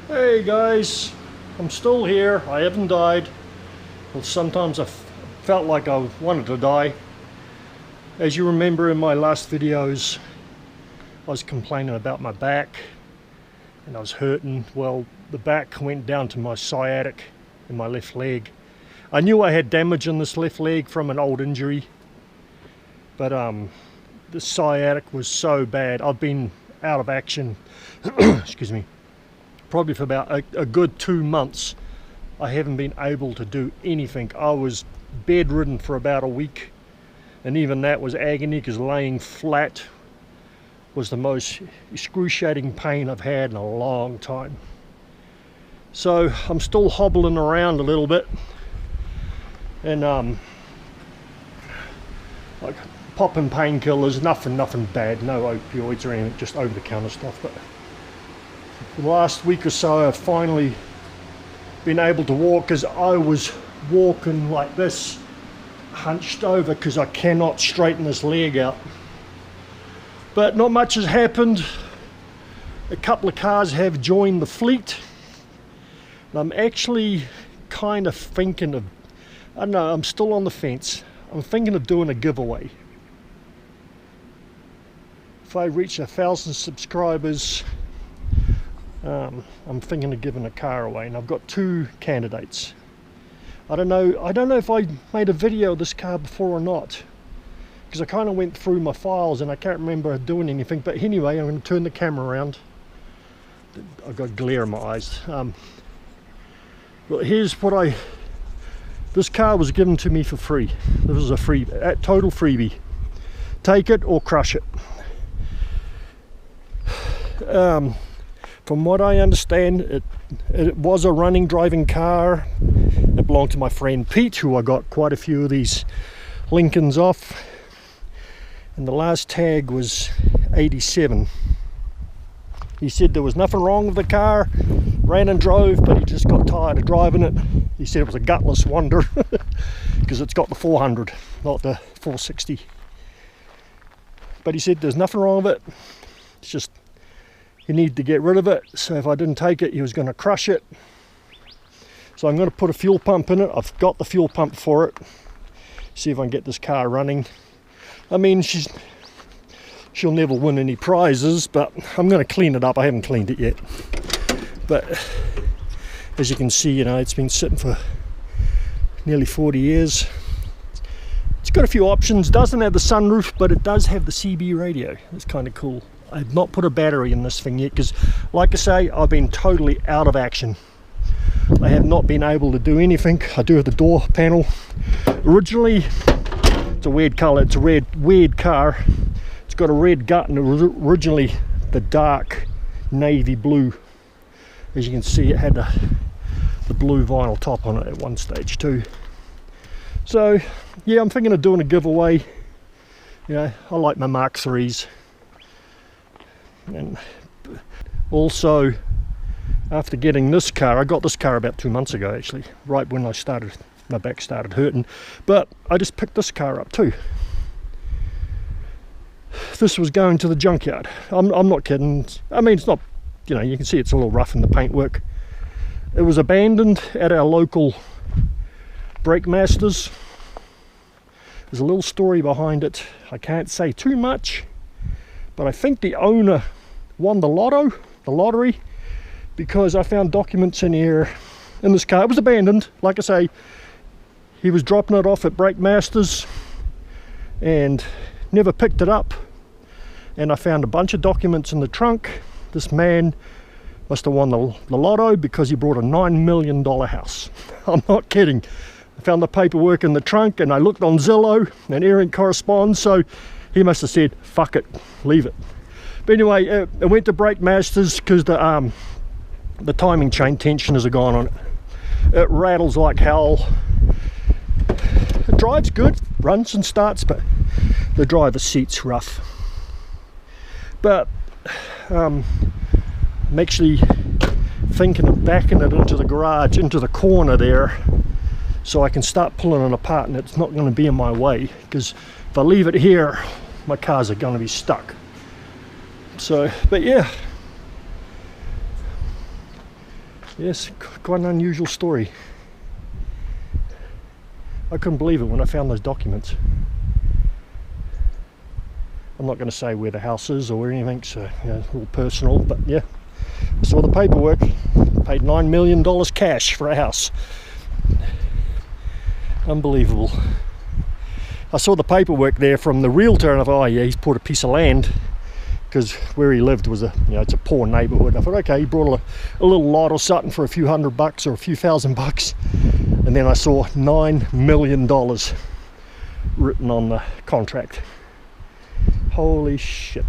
Hey guys, I'm still here. I haven't died. Well, sometimes I felt like I wanted to die. As you remember in my last videos, I was complaining about my back and I was hurting. Well, the back went down to my sciatic in my left leg. I knew I had damage in this left leg from an old injury, but the sciatic was so bad. I've been out of action excuse me, probably for about a good 2 months. I haven't been able to do anything. I was bedridden for about a week, and even that was agony, because laying flat was the most excruciating pain I've had in a long time. So I'm still hobbling around a little bit, and like popping painkillers, nothing bad, no opioids or anything, just over-the-counter stuff. But the last week or so I've finally been able to walk, because I was walking like this, hunched over, because I cannot straighten this leg out. But not much has happened. A couple of cars have joined the fleet, and I'm actually kind of thinking of, I don't know, I'm still on the fence. I'm thinking of doing a giveaway. If I reach 1,000 subscribers, I'm thinking of giving a car away, and I've got 2 candidates. I don't know if I made a video of this car before or not, because I kind of went through my files and I can't remember doing anything. But anyway, I'm going to turn the camera around. I've got glare in my eyes. Well, here's what this car was given to me for free. This was a total freebie. Take it or crush it. From what I understand, it was a running, driving car. It belonged to my friend Pete, who I got quite a few of these Lincolns off, and the last tag was 87. He said there was nothing wrong with the car, ran and drove, but he just got tired of driving it. He said it was a gutless wonder because it's got the 400, not the 460. But he said there's nothing wrong with it, it's just you need to get rid of it. So if I didn't take it, he was going to crush it. So I'm going to put a fuel pump in it. I've got the fuel pump for it. See if I can get this car running. I mean, she'll never win any prizes, but I'm going to clean it up. I haven't cleaned it yet, but as you can see, you know, it's been sitting for nearly 40 years. It's got a few options. Doesn't have the sunroof, but it does have the CB radio. It's kind of cool. I've not put a battery in this thing yet, because like I say, I've been totally out of action. I have not been able to do anything. I do have the door panel. Originally, it's a weird color. It's a weird car. It's got a red gut, and it was originally the dark navy blue. As you can see, it had the blue vinyl top on it at one stage too. So yeah, I'm thinking of doing a giveaway. You know, I like my Mark IIIs. And also, after getting this car, I got this car about 2 months ago actually, right when my back started hurting, but I just picked this car up too. This was going to the junkyard. I'm not kidding. I mean, it's not, you know, you can see it's a little rough in the paintwork. It was abandoned at our local Brake Masters. There's a little story behind it. I can't say too much, but I think the owner won the lottery, because I found documents in here in this car. It was abandoned, like I say. He was dropping it off at Brake Masters and never picked it up, and I found a bunch of documents in the trunk. This man must have won the lotto, because he brought a $9 million house. I'm not kidding. I found the paperwork in the trunk, and I looked on Zillow, and everything corresponds, so he must have said, fuck it, leave it. But anyway, it went to Brake Masters because the timing chain tensioners are gone on it. It rattles like hell. It drives good, runs and starts, but the driver's seat's rough. But I'm actually thinking of backing it into the garage, into the corner there, so I can start pulling it apart, and it's not going to be in my way, because if I leave it here, my cars are going to be stuck. So, but yeah, Yes, quite an unusual story. I couldn't believe it when I found those documents. I'm not going to say where the house is or anything, so you know, it's all personal, but yeah, I saw the paperwork. Paid $9 million cash for a house. Unbelievable. I saw the paperwork there from the realtor and I thought, oh yeah, he's bought a piece of land, because where he lived was it's a poor neighborhood. I thought, okay, he brought a little lot or something for a few $100 or a few $1,000. And then I saw $9 million written on the contract. Holy shit.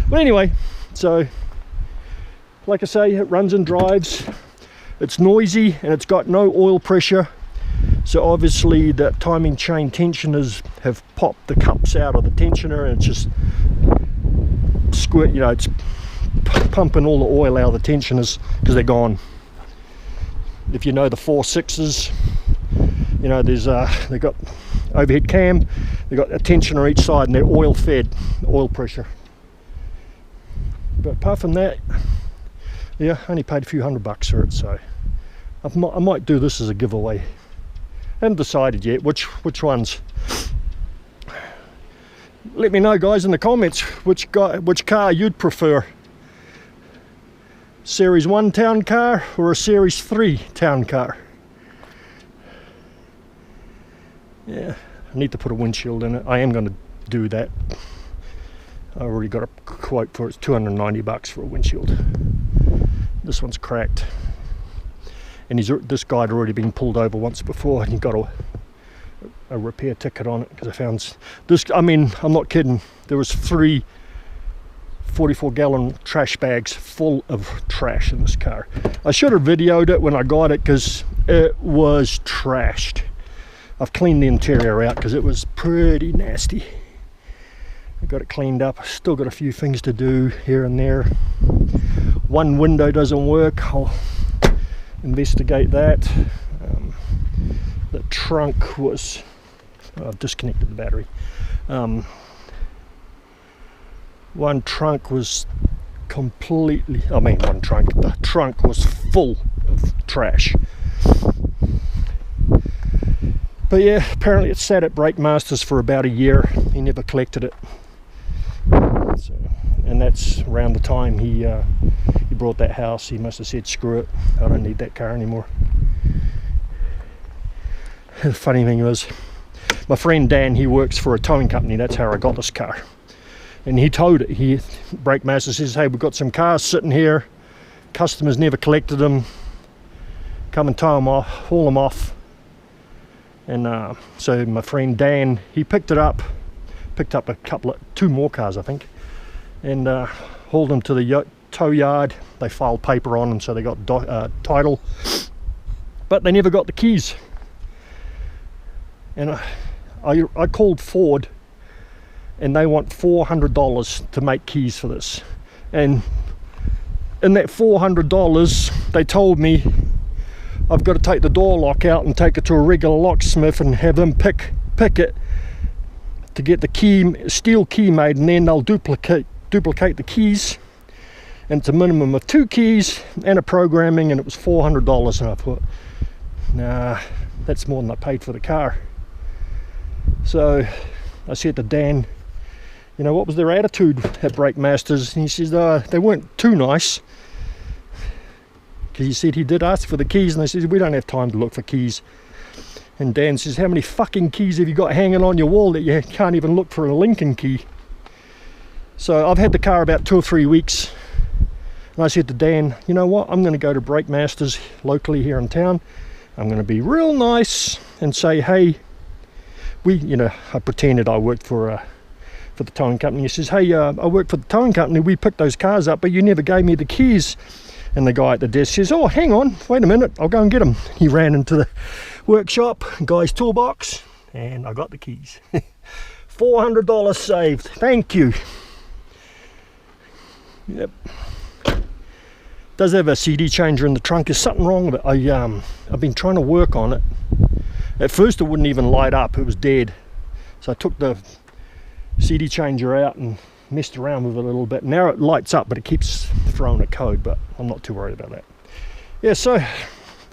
But anyway, so like I say, it runs and drives. It's noisy and it's got no oil pressure. So obviously the timing chain tensioners have popped the cups out of the tensioner and it's just squirt, it's pumping all the oil out of the tensioners because they're gone. If you know the 4.6s, there's they've got overhead cam, they've got a tensioner each side and they're oil fed, oil pressure. But apart from that, yeah, I only paid a few $100 for it, so I might do this as a giveaway. I haven't decided yet which ones. Let me know, guys, in the comments which car you'd prefer. Series 1 town car or a Series 3 town car. Yeah, I need to put a windshield in it. I am going to do that. I already got a quote for it. It's $290 for a windshield. This one's cracked. And this guy had already been pulled over once before and he got a repair ticket on it because I found this. I mean, I'm not kidding. There was 3 44-gallon trash bags full of trash in this car. I should have videoed it when I got it because it was trashed. I've cleaned the interior out because it was pretty nasty. I got it cleaned up. Still got a few things to do here and there. One window doesn't work. I'll investigate that. The trunk was, I've disconnected the battery. One trunk was completely, the trunk was full of trash. But yeah, apparently it sat at Brake Masters for about a year. He never collected it. So, and that's around the time he brought that house. He must have said, screw it, I don't need that car anymore. The funny thing was, my friend Dan, he works for a towing company. That's how I got this car. And he towed it. Brake Master says, hey, we've got some cars sitting here. Customers never collected them. Come and tow them off, haul them off. And so my friend Dan, he picked up two more cars, I think, and hauled them to the tow yard. They filed paper on them, so they got title, but they never got the keys. And I called Ford, and they want $400 to make keys for this. And in that $400, they told me I've got to take the door lock out and take it to a regular locksmith and have them pick it to get the steel key made, and then they'll duplicate the keys. And it's a minimum of 2 keys and a programming, and it was $400. And I thought, nah, that's more than I paid for the car. So I said to Dan, what was their attitude at Brake Masters? And he says, they weren't too nice. Because he said he did ask for the keys, and they said, we don't have time to look for keys. And Dan says, how many fucking keys have you got hanging on your wall that you can't even look for a Lincoln key? So I've had the car about 2 or 3 weeks. And I said to Dan, you know what, I'm going to go to Brake Masters locally here in town. I'm going to be real nice and say, hey, I pretended I worked for the towing company. He says, hey, I work for the towing company. We picked those cars up, but you never gave me the keys. And the guy at the desk says, oh, hang on, wait a minute, I'll go and get them. He ran into the workshop, guy's toolbox, and I got the keys. $400 saved. Thank you. Yep. Does have a CD changer in the trunk. There's something wrong with it. I've been trying to work on it. At first it wouldn't even light up, it was dead. So I took the CD changer out and messed around with it a little bit. Now it lights up, but it keeps throwing a code, but I'm not too worried about that. yeah, so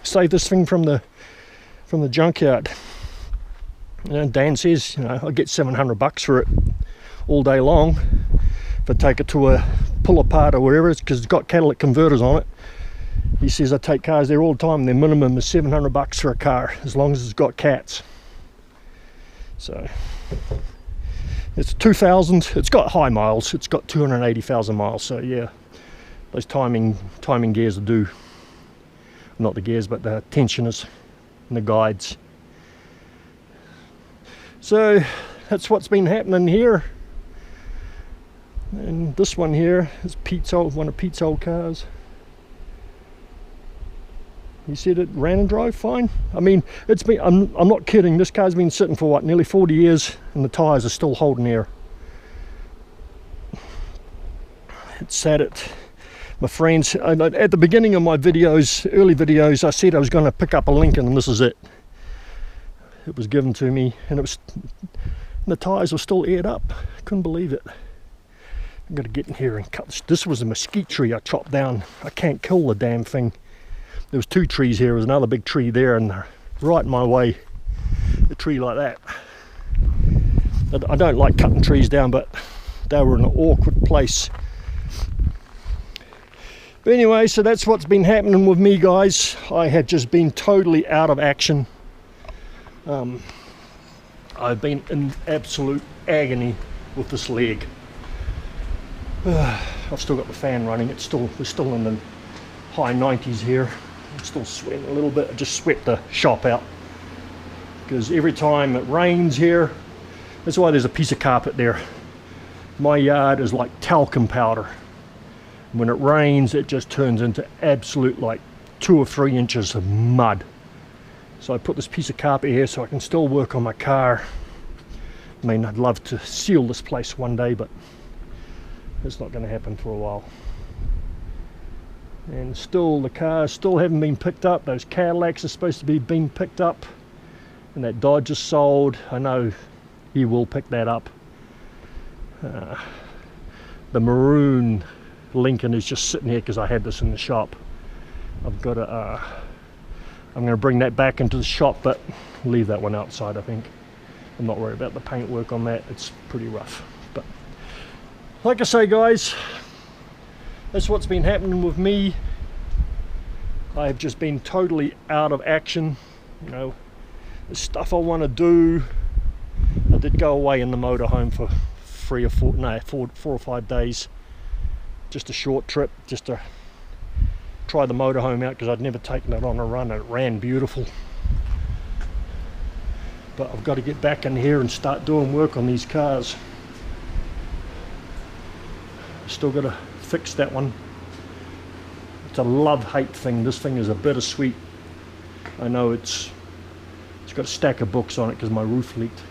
saved this thing from the junkyard. Dan says, you know, I'll get $700 for it all day long if I take it to a pull apart or wherever, because it's got catalytic converters on it. He says I take cars there all the time, and their minimum is $700 for a car as long as it's got cats. So it's 2,000. It's got high miles. It's got 280,000 miles. So yeah, those timing gears will do. Not the gears, but the tensioners and the guides. So that's what's been happening here. And this one here is one of Pete's old cars. He said it ran and drove fine. I mean, it's been, I'm not kidding, this car's been sitting for what, nearly 40 years, and the tyres are still holding air. It sat at my friends, at the beginning of my videos, early videos, I said I was going to pick up a Lincoln, and this is it. It was given to me, and the tyres were still aired up. I couldn't believe it. I'm going to get in here and cut this. This was a mesquite tree I chopped down. I can't kill the damn thing. There was 2 trees here. There was another big tree there, and right in my way, a tree like that. I don't like cutting trees down, but they were in an awkward place. But anyway, so that's what's been happening with me, guys. I had just been totally out of action. I've been in absolute agony with this leg. I've still got the fan running. We're still in the high 90s here. I'm still sweating a little bit. I just swept the shop out because every time it rains here, that's why there's a piece of carpet there. My yard is like talcum powder. When it rains, it just turns into absolute like 2 or 3 inches of mud. So I put this piece of carpet here so I can still work on my car. I mean, I'd love to seal this place one day, but it's not going to happen for a while. And still, the cars still haven't been picked up. Those Cadillacs are supposed to be being picked up, and that Dodge is sold. I know he will pick that up. The maroon Lincoln is just sitting here because I had this in the shop. I've got to I'm going to bring that back into the shop, but leave that one outside. I think I'm not worried about the paint work on that. It's pretty rough. But like I say, guys, that's what's been happening with me. I've just been totally out of action. You know, the stuff I want to do. I did go away in the motorhome for 4 or 5 days. Just a short trip, just to try the motorhome out, because I'd never taken it on a run. It ran beautiful. But I've got to get back in here and start doing work on these cars. Still got to fix that one. It's a love-hate thing. This thing is a bittersweet. I know it's got a stack of books on it because my roof leaked.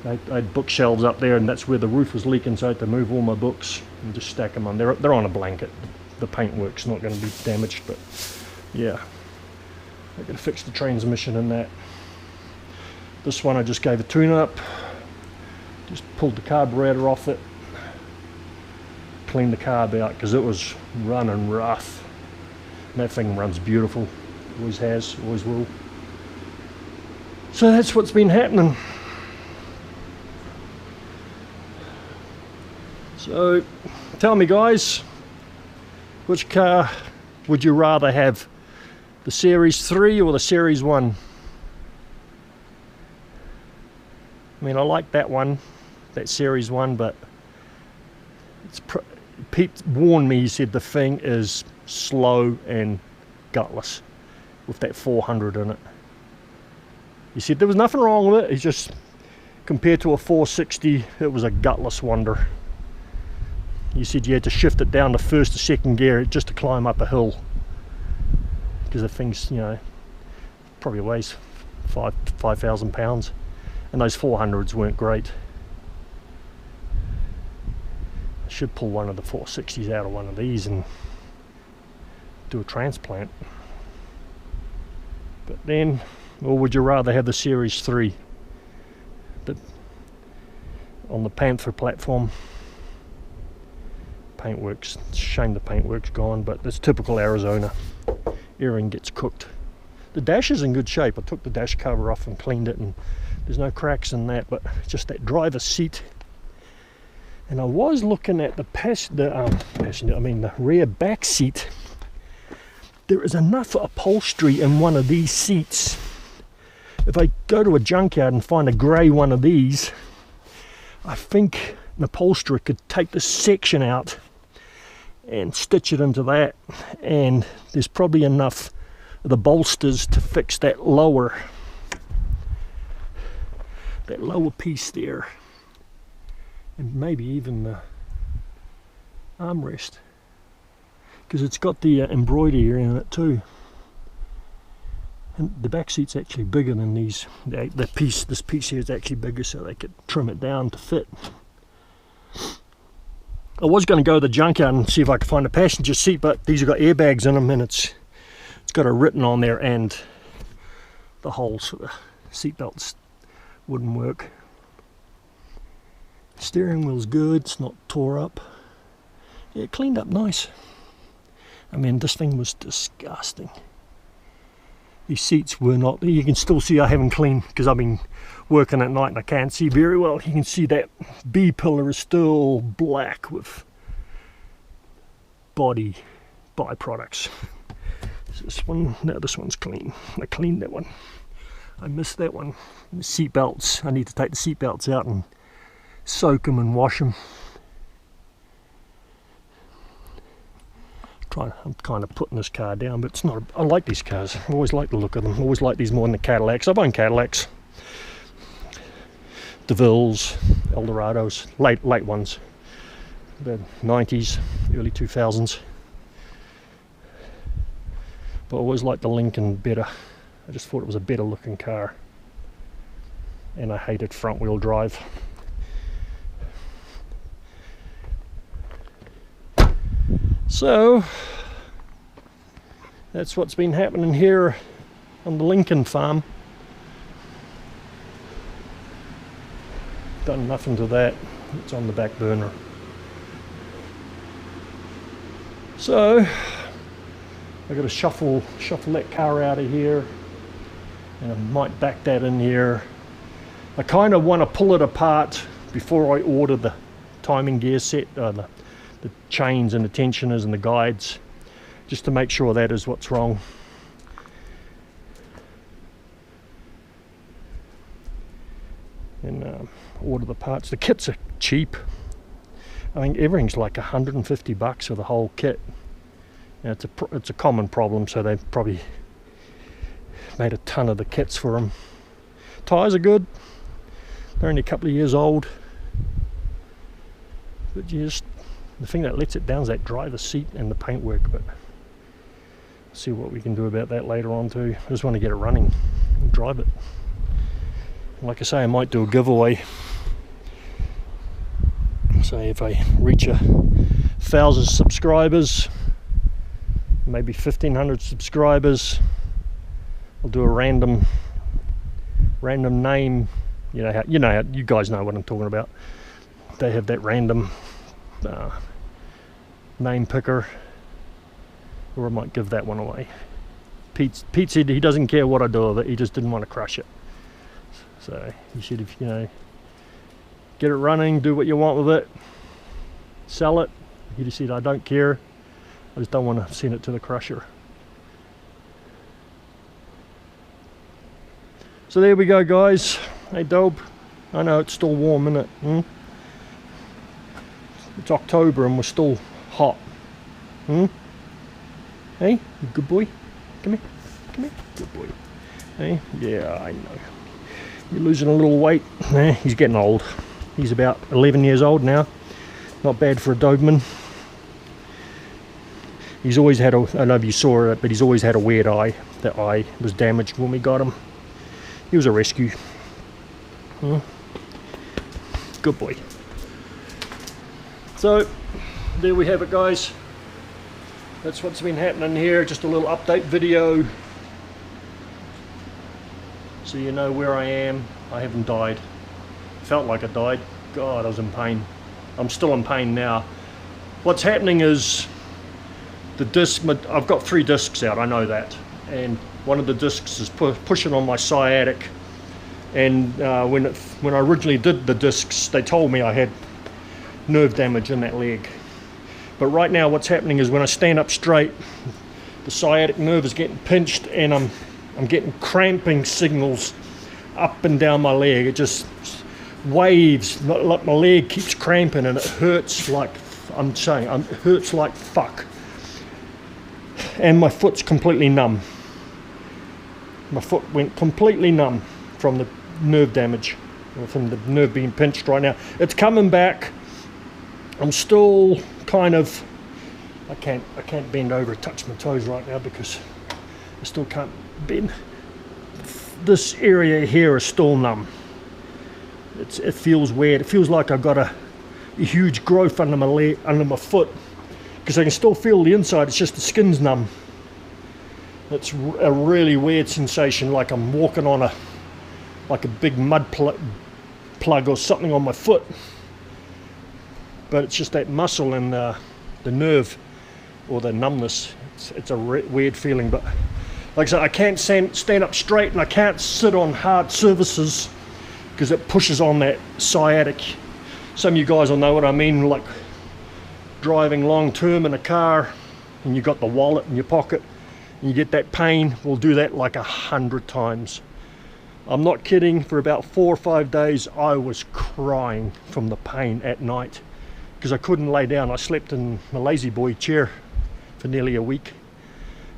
I had bookshelves up there, and that's where the roof was leaking, so I had to move all my books and just stack them on. They're on a blanket. The paintwork's not going to be damaged, but yeah, I got to fix the transmission in that. This one I just gave a tune-up. Just pulled the carburetor off it. Cleaned the carb out because it was running rough. And that thing runs beautiful. Always has, always will. So that's what's been happening. So tell me, guys, which car would you rather have? The Series 3 or the Series 1? I mean, I like that one, that Series 1, but Pete warned me. He said the thing is slow and gutless with that 400 in it. He said there was nothing wrong with it. It's just, compared to a 460, it was a gutless wonder. He said you had to shift it down to first or second gear just to climb up a hill, because the thing's, you know, probably weighs 5,000 pounds, and those 400s weren't great. I should pull one of the 460s out of one of these and do a transplant. But then, or would you rather have the Series 3 on the Panther platform? Paintworks, shame the paintwork's gone, but it's typical Arizona. Everything gets cooked. The dash is in good shape. I took the dash cover off and cleaned it, and there's no cracks in that, but just that driver's seat. And I was looking at the the rear back seat. There is enough upholstery in one of these seats. If I go to a junkyard and find a grey one of these, I think an upholsterer could take this section out and stitch it into that, and there's probably enough of the bolsters to fix that lower piece there, and maybe even the armrest, because it's got the embroidery in it too. And the back seat's actually bigger than these. This piece here is actually bigger, so they could trim it down to fit. I was going to go to the junkyard and see if I could find a passenger seat, but these have got airbags in them, and it's got a written on there, and the whole sort of seat belts wouldn't work. Steering wheel's good, it's not tore up. Yeah, cleaned up nice. I mean, this thing was disgusting. These seats were not, you can still see I haven't cleaned because I've been working at night and I can't see very well. You can see that B pillar is still black with body byproducts. This one, no, this one's clean. I cleaned that one. I missed that one. The seat belts, I need to take the seat belts out and soak them and wash them. I'm kind of putting this car down, but it's not. I like these cars. I always like the look of them. I always like these more than the Cadillacs. I've owned Cadillacs, DeVilles, Eldorados, late ones, the 90s, early 2000s. But I always liked the Lincoln better. I just thought it was a better looking car, and I hated front wheel drive. So that's what's been happening here on the Lincoln farm. Done nothing to that. It's on the back burner. So I got to shuffle that car out of here, and I might back that in here. I kind of want to pull it apart before I order the timing gear set, the chains and the tensioners and the guides, just to make sure that is what's wrong. And order the parts. The kits are cheap. I think everything's like $150 for the whole kit. And it's a common problem, so they've probably made a ton of the kits for them. Tires are good. They're only a couple of years old. But the thing that lets it down is that driver's seat and the paintwork, but see what we can do about that later on too. I just want to get it running and drive it. Like I say, I might do a giveaway. Say if I reach 1,000 subscribers, maybe 1,500 subscribers, I'll do a random name. You know how you guys know what I'm talking about. They have that random name picker, or I might give that one away. Pete said he doesn't care what I do with it, he just didn't want to crush it. So you should, get it running, do what you want with it, sell it. He just said, I don't care, I just don't want to send it to the crusher. So there we go, guys. Hey Dope, I know it's still warm, isn't it? It's October and we're still hot. Hey, you good boy? Come here, good boy. Hey, yeah, I know. You're losing a little weight. He's getting old. He's about 11 years old now. Not bad for a Doberman. He's always had I don't know if you saw it, but he's always had a weird eye. That eye was damaged when we got him. He was a rescue. Good boy. So there we have it, guys. That's what's been happening here. Just a little update video, so you know where I am. I haven't died. Felt like I died. God, I was in pain. I'm still in pain now. what's happening is the disc, I've got 3 discs out, I know that, and one of the discs is pushing on my sciatic. And when I originally did the discs, they told me I had nerve damage in that leg. But right now what's happening is when I stand up straight, the sciatic nerve is getting pinched, and I'm getting cramping signals up and down my leg. It just waves, like my leg keeps cramping, and it hurts like, I'm saying, it hurts like fuck. And my foot's completely numb. My foot went completely numb from the nerve damage, or from the nerve being pinched right now. It's coming back. I'm still kind of, I can't bend over and touch my toes right now because I still can't bend. This area here is still numb. It feels weird. It feels like I've got a huge growth under my leg, under my foot, because I can still feel the inside. It's just the skin's numb. It's a really weird sensation, like I'm walking on a big mud plug or something on my foot. But it's just that muscle and the nerve, or the numbness. It's a weird feeling. But like I said, I can't stand up straight, and I can't sit on hard surfaces because it pushes on that sciatic. Some of you guys will know what I mean, like driving long term in a car and you got the wallet in your pocket and you get that pain. We'll do that like 100 times. I'm not kidding. For about 4 or 5 days I was crying from the pain at night because I couldn't lay down. I slept in my lazy boy chair for nearly a week,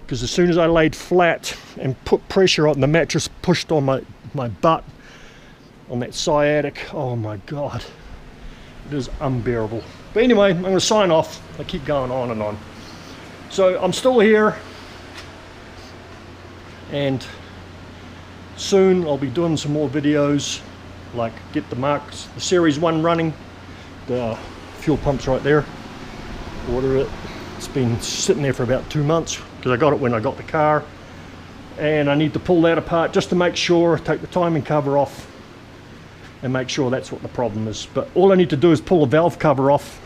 because as soon as I laid flat and put pressure on the mattress, pushed on my butt on that sciatic, oh my god, it is unbearable. But anyway, I'm going to sign off. I keep going on and on. So I'm still here, and soon I'll be doing some more videos, like get the series 1 running. The fuel pump's right there. Order it. It's been sitting there for about 2 months because I got it when I got the car, and I need to pull that apart just to make sure, take the timing cover off and make sure that's what the problem is. But all I need to do is pull the valve cover off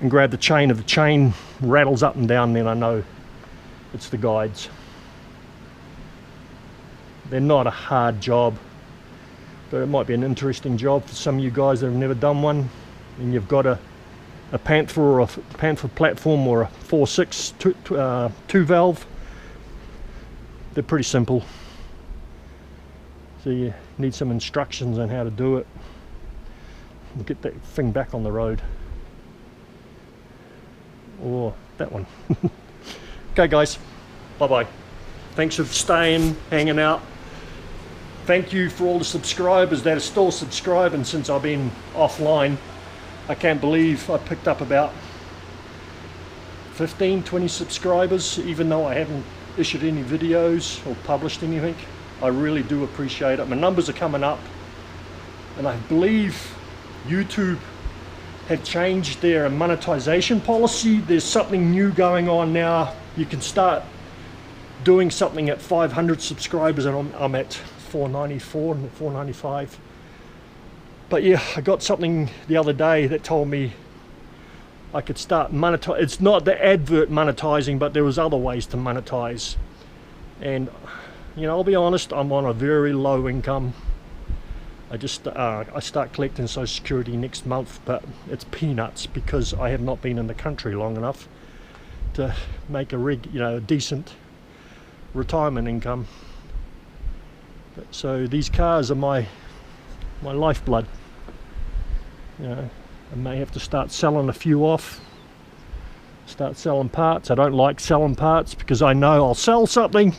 and grab the chain. If the chain rattles up and down, then I know it's the guides. They're not a hard job, but it might be an interesting job for some of you guys that have never done one, and you've got a Panther or a Panther platform or a 4.6 2 valve. They're pretty simple, so you need some instructions on how to do it. We'll get that thing back on the road, or that one. Okay guys, bye bye. Thanks for staying, hanging out. Thank you for all the subscribers that are still subscribing since I've been offline. I can't believe I picked up about 15-20 subscribers, even though I haven't issued any videos or published anything. I really do appreciate it. My numbers are coming up, and I believe YouTube have changed their monetization policy. There's something new going on now. You can start doing something at 500 subscribers, and I'm at 494 and 495. But yeah, I got something the other day that told me I could start monetize. It's not the advert monetizing, but there was other ways to monetize. And you know, I'll be honest, I'm on a very low income. I start collecting Social Security next month, but it's peanuts because I have not been in the country long enough to make a decent retirement income. So these cars are my lifeblood. You know, I may have to start selling a few off, start selling parts. I don't like selling parts because I know I'll sell something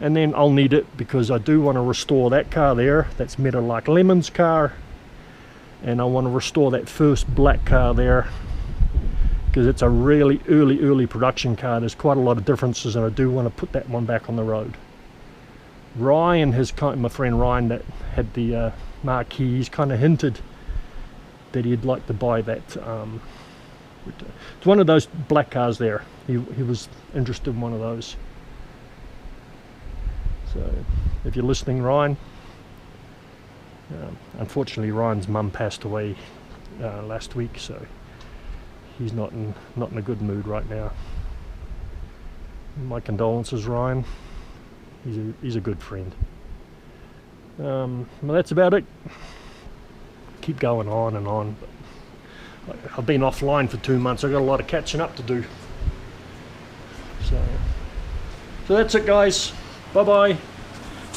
and then I'll need it, because I do want to restore that car there. That's Meadow Like Lemon's car, and I want to restore that first black car there because it's a really early production car. There's quite a lot of differences, and I do want to put that one back on the road. Ryan my friend Ryan that had the Marquis, he's kind of hinted that he'd like to buy that. It's one of those black cars there. He was interested in one of those. So if you're listening, Ryan, unfortunately Ryan's mum passed away last week, so he's not in a good mood right now. My condolences, Ryan. He's a good friend. Well, that's about it. Keep going on and on. But I've been offline for 2 months. I've got a lot of catching up to do. So that's it, guys. Bye-bye.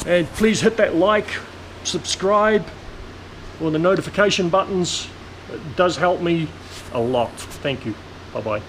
And please hit that like, subscribe, or the notification buttons. It does help me a lot. Thank you. Bye-bye.